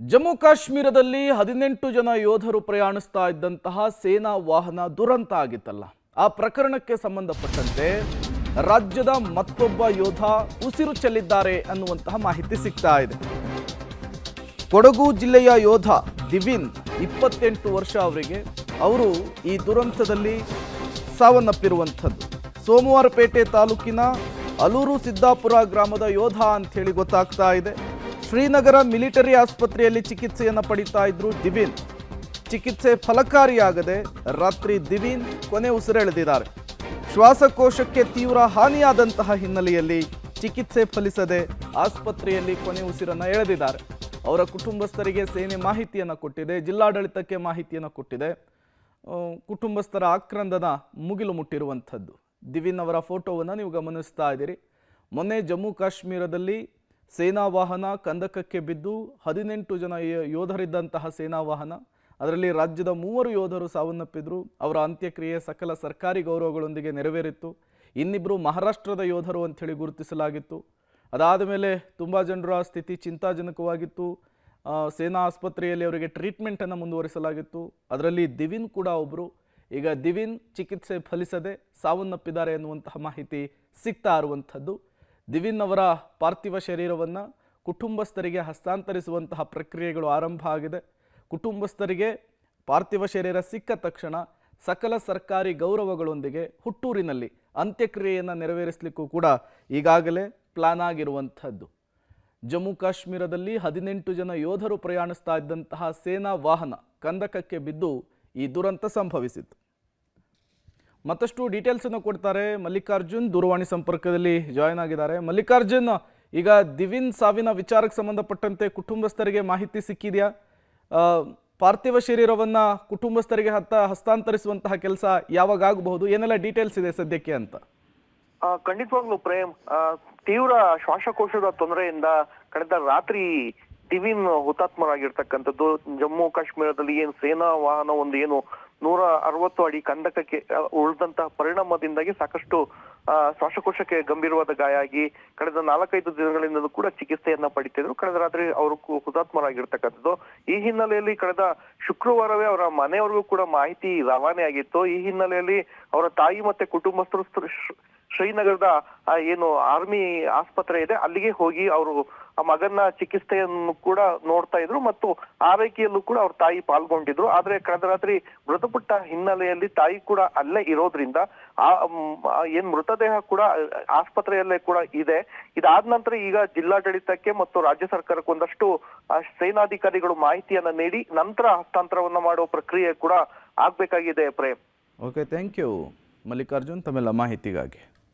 ಜಮ್ಮು ಕಾಶ್ಮೀರದಲ್ಲಿ 18 ಜನ ಯೋಧರು ಪ್ರಯಾಣಿಸ್ತಾ ಇದ್ದಂತಹ ಸೇನಾ ವಾಹನ ದುರಂತ ಆಗಿತ್ತಲ್ಲ. ಆ ಪ್ರಕರಣಕ್ಕೆ ಸಂಬಂಧಪಟ್ಟಂತೆ ರಾಜ್ಯದ ಮತ್ತೊಬ್ಬ ಯೋಧ ಉಸಿರು ಚೆಲ್ಲಿದ್ದಾರೆ ಅನ್ನುವಂತಹ ಮಾಹಿತಿ ಸಿಗ್ತಾ ಇದೆ. ಕೊಡಗು ಜಿಲ್ಲೆಯ ಯೋಧ ದಿವಿನ್ 28 ವರ್ಷ ಅವರಿಗೆ. ಅವರು ಈ ದುರಂತದಲ್ಲಿ ಸಾವನ್ನಪ್ಪಿರುವಂಥದ್ದು. ಸೋಮವಾರಪೇಟೆ ತಾಲೂಕಿನ ಅಲೂರು ಸಿದ್ದಾಪುರ ಗ್ರಾಮದ ಯೋಧ ಅಂತ ಹೇಳಿ ಗೊತ್ತಾಗ್ತಾ ಇದೆ. ಶ್ರೀನಗರ ಮಿಲಿಟರಿ ಆಸ್ಪತ್ರೆಯಲ್ಲಿ ಚಿಕಿತ್ಸೆಯನ್ನು ಪಡಿತಾ ಇದ್ರು ದಿವಿನ್. ಚಿಕಿತ್ಸೆ ಫಲಕಾರಿಯಾಗದೆ ರಾತ್ರಿ ದಿವಿನ್ ಕೊನೆ ಉಸಿರೆಳೆದಿದ್ದಾರೆ. ಶ್ವಾಸಕೋಶಕ್ಕೆ ತೀವ್ರ ಹಾನಿಯಾದಂತಹ ಹಿನ್ನೆಲೆಯಲ್ಲಿ ಚಿಕಿತ್ಸೆ ಫಲಿಸದೆ ಆಸ್ಪತ್ರೆಯಲ್ಲಿ ಕೊನೆ ಉಸಿರನ್ನು ಎಳೆದಿದ್ದಾರೆ. ಅವರ ಕುಟುಂಬಸ್ಥರಿಗೆ ಸೇನೆ ಮಾಹಿತಿಯನ್ನು ಕೊಟ್ಟಿದೆ, ಜಿಲ್ಲಾಡಳಿತಕ್ಕೆ ಮಾಹಿತಿಯನ್ನು ಕೊಟ್ಟಿದೆ. ಕುಟುಂಬಸ್ಥರ ಆಕ್ರಂದನ ಮುಗಿಲು ಮುಟ್ಟಿರುವಂಥದ್ದು. ದಿವಿನ್ ಅವರ ಫೋಟೋವನ್ನು ನೀವು ಗಮನಿಸ್ತಾ ಇದ್ದೀರಿ. ಮೊನ್ನೆ ಜಮ್ಮು ಕಾಶ್ಮೀರದಲ್ಲಿ ಸೇನಾ ವಾಹನ ಕಂದಕಕ್ಕೆ ಬಿದ್ದು 18 ಜನ ಯೋಧರಿದ್ದಂತಹ ಸೇನಾ ವಾಹನ, ಅದರಲ್ಲಿ ರಾಜ್ಯದ 3 ಯೋಧರು ಸಾವನ್ನಪ್ಪಿದ್ರು. ಅವರ ಅಂತ್ಯಕ್ರಿಯೆ ಸಕಲ ಸರ್ಕಾರಿ ಗೌರವಗಳೊಂದಿಗೆ ನೆರವೇರಿತ್ತು. ಇನ್ನಿಬ್ಬರು ಮಹಾರಾಷ್ಟ್ರದ ಯೋಧರು ಅಂಥೇಳಿ ಗುರುತಿಸಲಾಗಿತ್ತು. ಅದಾದ ಮೇಲೆ ತುಂಬ ಜನರ ಸ್ಥಿತಿ ಚಿಂತಾಜನಕವಾಗಿತ್ತು. ಸೇನಾ ಆಸ್ಪತ್ರೆಯಲ್ಲಿ ಅವರಿಗೆ ಟ್ರೀಟ್ಮೆಂಟನ್ನು ಮುಂದುವರಿಸಲಾಗಿತ್ತು. ಅದರಲ್ಲಿ ದಿವಿನ್ ಕೂಡ ಒಬ್ಬರು. ಈಗ ದಿವಿನ್ ಚಿಕಿತ್ಸೆ ಫಲಿಸದೆ ಸಾವನ್ನಪ್ಪಿದ್ದಾರೆ ಎನ್ನುವಂತಹ ಮಾಹಿತಿ ಸಿಗ್ತಾ ಇರುವಂಥದ್ದು. ದಿವಿನ್ ಅವರ ಪಾರ್ಥಿವ ಶರೀರವನ್ನು ಕುಟುಂಬಸ್ಥರಿಗೆ ಹಸ್ತಾಂತರಿಸುವಂತಹ ಪ್ರಕ್ರಿಯೆಗಳು ಆರಂಭ ಆಗಿದೆ. ಕುಟುಂಬಸ್ಥರಿಗೆ ಪಾರ್ಥಿವ ಶರೀರ ಸಿಕ್ಕ ತಕ್ಷಣ ಸಕಲ ಸರ್ಕಾರಿ ಗೌರವಗಳೊಂದಿಗೆ ಹುಟ್ಟೂರಿನಲ್ಲಿ ಅಂತ್ಯಕ್ರಿಯೆಯನ್ನು ನೆರವೇರಿಸಲಿಕ್ಕೂ ಕೂಡ ಈಗಾಗಲೇ ಪ್ಲಾನ್ ಆಗಿರುವಂಥದ್ದು. ಜಮ್ಮು ಕಾಶ್ಮೀರದಲ್ಲಿ 18 ಜನ ಯೋಧರು ಪ್ರಯಾಣಿಸ್ತಾ ಇದ್ದಂತಹ ಸೇನಾ ವಾಹನ ಕಂದಕಕ್ಕೆ ಬಿದ್ದು ಈ ದುರಂತ ಸಂಭವಿಸಿತು. ಮತ್ತಷ್ಟು ಡೀಟೇಲ್ಸ್ ಅನ್ನು ಕೊಡ್ತಾರೆ ಮಲ್ಲಿಕಾರ್ಜುನ್, ದೂರವಾಣಿ ಸಂಪರ್ಕದಲ್ಲಿ ಜಾಯ್ನ್ ಆಗಿದ್ದಾರೆ. ಮಲ್ಲಿಕಾರ್ಜುನ್, ಈಗ ದಿವಿನ್ ಸಾವಿನ ವಿಚಾರಕ್ಕೆ ಸಂಬಂಧಪಟ್ಟಂತೆ ಕುಟುಂಬಸ್ಥರಿಗೆ ಮಾಹಿತಿ ಸಿಕ್ಕಿದೆಯಾ? ಪಾರ್ಥಿವ ಶರೀರವನ್ನ ಕುಟುಂಬಸ್ಥರಿಗೆ ಹಸ್ತಾಂತರಿಸುವಂತಹ ಕೆಲಸ ಯಾವಾಗ ಆಗಬಹುದು? ಏನೆಲ್ಲ ಡೀಟೇಲ್ಸ್ ಇದೆ ಸದ್ಯಕ್ಕೆ ಅಂತ? ಖಂಡಿತವಾಗ್ಲೂ ಪ್ರೇಮ್, ತೀವ್ರ ಶ್ವಾಸಕೋಶದ ತೊಂದರೆಯಿಂದ ಕಳೆದ ರಾತ್ರಿ ದಿವಿನ್ ಹುತಾತ್ಮರಾಗಿರ್ತಕ್ಕಂಥದ್ದು. ಜಮ್ಮು ಕಾಶ್ಮೀರದಲ್ಲಿ ಏನು ಸೇನಾ ವಾಹನ ಒಂದು ಏನು 160 ಅಡಿ ಕಂದಕಕ್ಕೆ ಉಳಿದಂತಹ ಪರಿಣಾಮದಿಂದಾಗಿ ಸಾಕಷ್ಟು ಶ್ವಾಸಕೋಶಕ್ಕೆ ಗಂಭೀರವಾದ ಗಾಯ ಆಗಿ ಕಳೆದ 4-5 ದಿನಗಳಿಂದಲೂ ಕೂಡ ಚಿಕಿತ್ಸೆಯನ್ನ ಪಡಿತಿದ್ರು. ಕಳೆದ ರಾತ್ರಿ ಅವರು ಹುತಾತ್ಮರಾಗಿರ್ತಕ್ಕಂಥದ್ದು. ಈ ಹಿನ್ನೆಲೆಯಲ್ಲಿ ಕಳೆದ ಶುಕ್ರವಾರವೇ ಅವರ ಮನೆಯವರಿಗೂ ಕೂಡ ಮಾಹಿತಿ ರವಾನೆ ಆಗಿತ್ತು. ಈ ಹಿನ್ನೆಲೆಯಲ್ಲಿ ಅವರ ತಾಯಿ ಮತ್ತೆ ಕುಟುಂಬಸ್ಥರು ಶ್ರೀನಗರದ ಏನು ಆರ್ಮಿ ಆಸ್ಪತ್ರೆ ಇದೆ ಅಲ್ಲಿಗೆ ಹೋಗಿ ಅವರು ಆ ಮಗನ ಚಿಕಿತ್ಸೆಯನ್ನು ಕೂಡ ನೋಡ್ತಾ ಇದ್ರು ಮತ್ತು ಆರೈಕೆಯಲ್ಲೂ ಕೂಡ ಅವ್ರ ತಾಯಿ ಪಾಲ್ಗೊಂಡಿದ್ರು. ಆದ್ರೆ ಕಳೆದ ರಾತ್ರಿ ಮೃತಪಟ್ಟ ಹಿನ್ನೆಲೆಯಲ್ಲಿ ತಾಯಿ ಕೂಡ ಅಲ್ಲೇ ಇರೋದ್ರಿಂದ ಏನ್ ಮೃತದೇಹ ಕೂಡ ಆಸ್ಪತ್ರೆಯಲ್ಲೇ ಕೂಡ ಇದೆ. ಇದಾದ ನಂತರ ಈಗ ಜಿಲ್ಲಾಡಳಿತಕ್ಕೆ ಮತ್ತು ರಾಜ್ಯ ಸರ್ಕಾರಕ್ಕೆ ಒಂದಷ್ಟು ಸೇನಾಧಿಕಾರಿಗಳು ಮಾಹಿತಿಯನ್ನ ನೀಡಿ ನಂತರ ಹಸ್ತಾಂತರವನ್ನ ಮಾಡುವ ಪ್ರಕ್ರಿಯೆ ಕೂಡ ಆಗ್ಬೇಕಾಗಿದೆ Prem. Okay, thank you Mallikarjun ತಮ್ಮೆಲ್ಲ ಮಾಹಿತಿಗಾಗಿ.